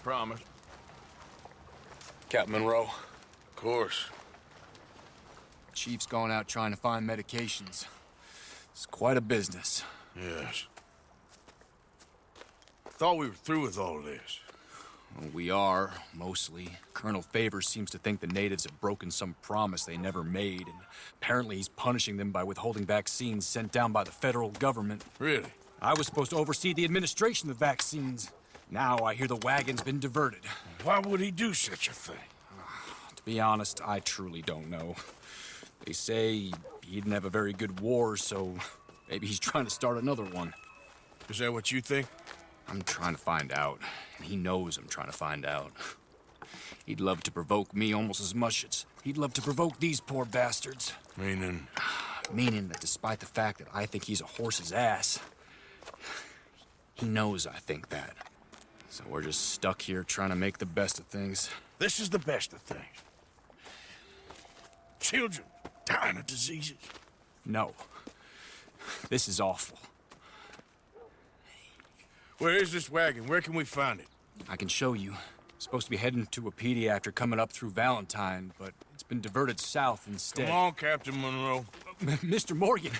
promise. Captain Monroe, Of course. Chief's gone out trying to find medications. It's quite a business. Yes. Thought we were through with all this. Well, we are, mostly. Colonel Theives seems to think the natives have broken some promise they never made, and apparently he's punishing them by withholding vaccines sent down by the federal government. Really? I was supposed to oversee the administration of the vaccines. Now I hear the wagon's been diverted. Why would he do such a thing? To be honest, I truly don't know. They say he didn't have a very good war, so maybe he's trying to start another one. Is that what you think? I'm trying to find out, and he knows I'm trying to find out. He'd love to provoke me almost as much as he'd love to provoke these poor bastards. Meaning? Meaning that despite the fact that I think he's a horse's ass, he knows I think that. So we're just stuck here trying to make the best of things. This is the best of things. Children dying of diseases. No. This is awful. Where is this wagon? Where can we find it? I can show you. Supposed to be heading to Wapiti after coming up through Valentine, but it's been diverted south instead. Come on, Captain Monroe. Mr. Morgan,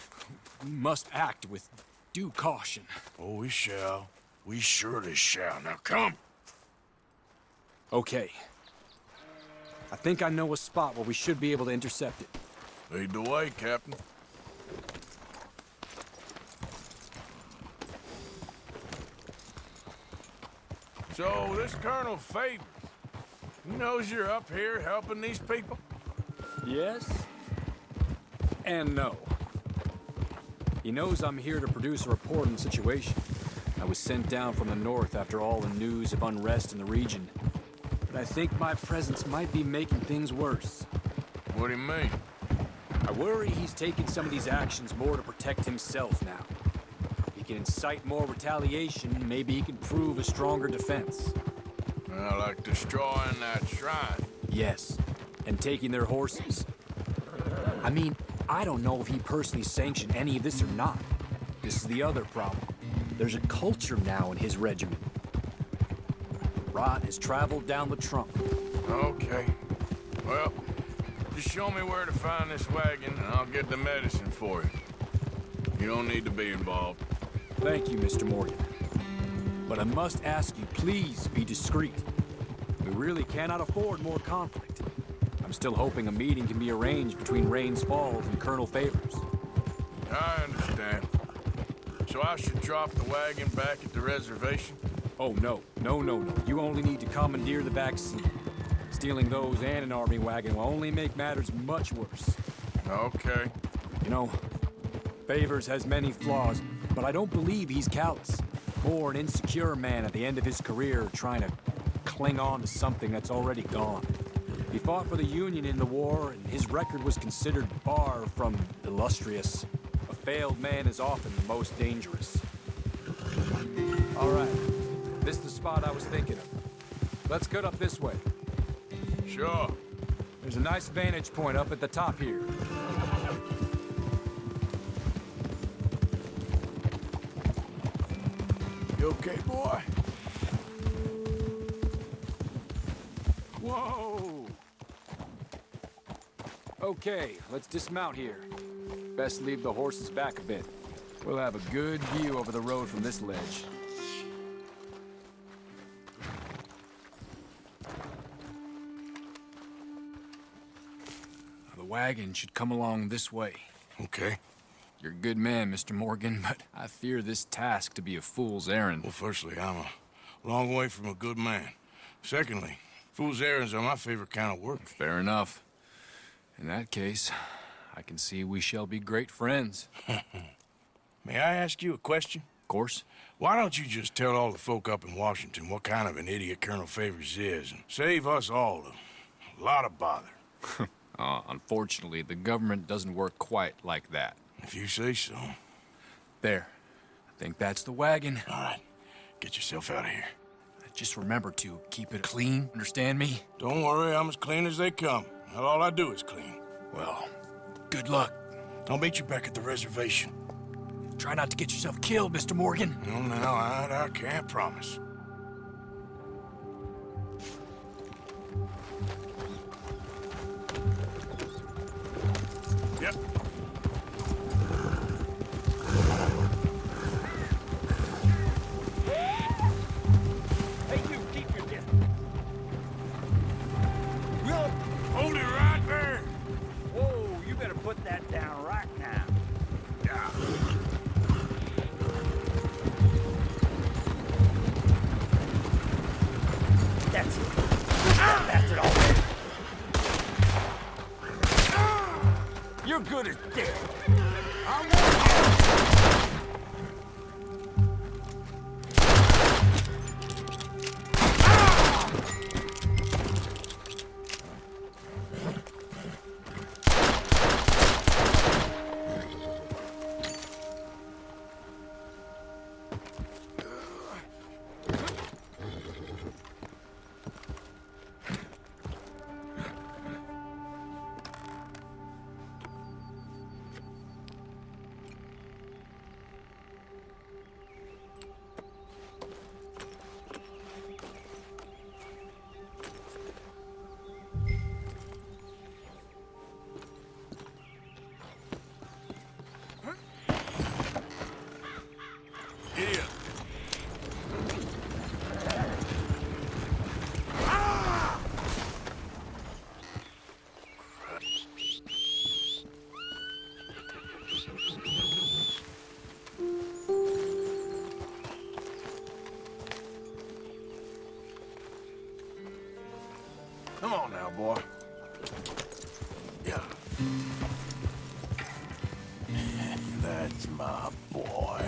we must act with due caution. Oh, we shall. We surely shall. Now come. Okay. I think I know a spot where we should be able to intercept it. Lead the way, Captain. So, this Colonel Theives, he knows you're up here helping these people? Yes. And no. He knows I'm here to produce a report on the situation. I was sent down from the north after all the news of unrest in the region. But I think my presence might be making things worse. What do you mean? I worry he's taking some of these actions more to protect himself now. If he can incite more retaliation, maybe he can prove a stronger defense. Like destroying that shrine. Yes, and taking their horses. I mean, I don't know if he personally sanctioned any of this or not. This is the other problem. There's a culture now in his regiment. Rot has traveled down the trunk. Okay. Well, just show me where to find this wagon, and I'll get the medicine for you. You don't need to be involved. Thank you, Mr. Morgan. But I must ask you, please be discreet. We really cannot afford more conflict. I'm still hoping a meeting can be arranged between Rains Falls and Colonel Theives. I understand. So I should drop the wagon back at the reservation? Oh, no. No. You only need to commandeer the vaccine. Stealing those and an army wagon will only make matters much worse. Okay. You know, Theives has many flaws, but I don't believe he's callous. More an insecure man at the end of his career trying to cling on to something that's already gone. He fought for the Union in the war, and his record was considered far from illustrious. A failed man is often the most dangerous. All right. This is the spot I was thinking of. Let's cut up this way. Sure. There's a nice vantage point up at the top here. You okay, boy? Whoa! Okay, let's dismount here. Best leave the horses back a bit. We'll have a good view over the road from this ledge. The wagon should come along this way. Okay. You're a good man, Mr. Morgan, but I fear this task to be a fool's errand. Well, firstly, I'm a long way from a good man. Secondly, fool's errands are my favorite kind of work. Fair enough. In that case, I can see we shall be great friends. May I ask you a question? Of course. Why don't you just tell all the folk up in Washington what kind of an idiot Colonel Theives is and save us all a lot of bother? Unfortunately, the government doesn't work quite like that. If you say so. There. I think that's the wagon. All right. Get yourself out of here. Just remember to keep it clean, understand me? Don't worry, I'm as clean as they come. Not all I do is clean. Well, good luck. I'll meet you back at the reservation. Try not to get yourself killed, Mr. Morgan. No, I can't promise. Yep. Hey, you, keep your distance. Will, Hold it right there. whoa, you better put that down right now. Yeah. That's it. That bastard already. You're good as dead. Yeah. Come on now, boy. Yeah. That's my boy.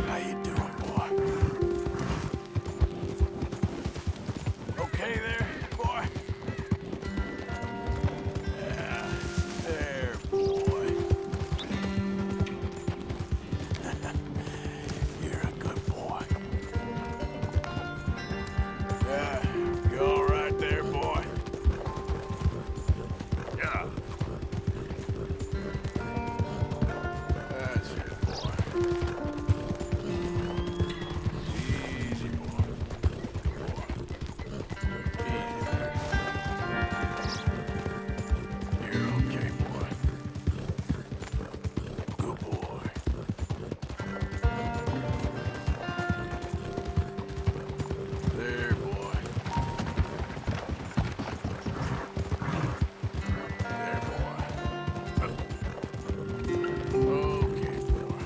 How you doing, boy? Okay there, boy? Yeah. There, boy. You're a good boy. Yeah. You all right there, boy? Yeah. That's it, boy. Easy, boy. Easy there. You're okay, boy. Good boy. There, boy. There, boy. Okay, boy.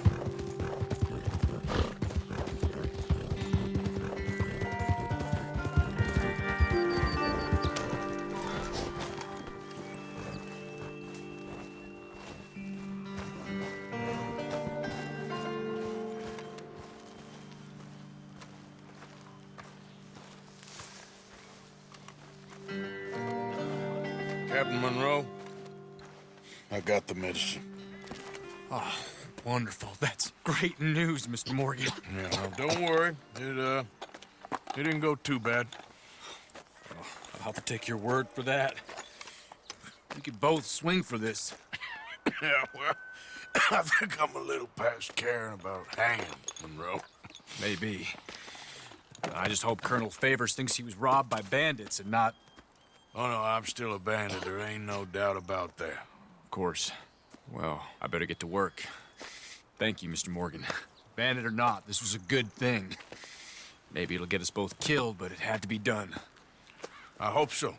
Captain Monroe, I got the medicine. Wonderful. That's great news, Mr. Morgan. Yeah, now, don't worry. It didn't go too bad. I'll have to take your word for that. We could both swing for this. Yeah, well, I think I'm a little past caring about hanging, Monroe. Maybe. I just hope Colonel Favors thinks he was robbed by bandits and not... Oh, no, I'm still a bandit. There ain't no doubt about that. Of course. Well, I better get to work. Thank you, Mr. Morgan. Bandit or not, this was a good thing. Maybe it'll get us both killed, but it had to be done. I hope so.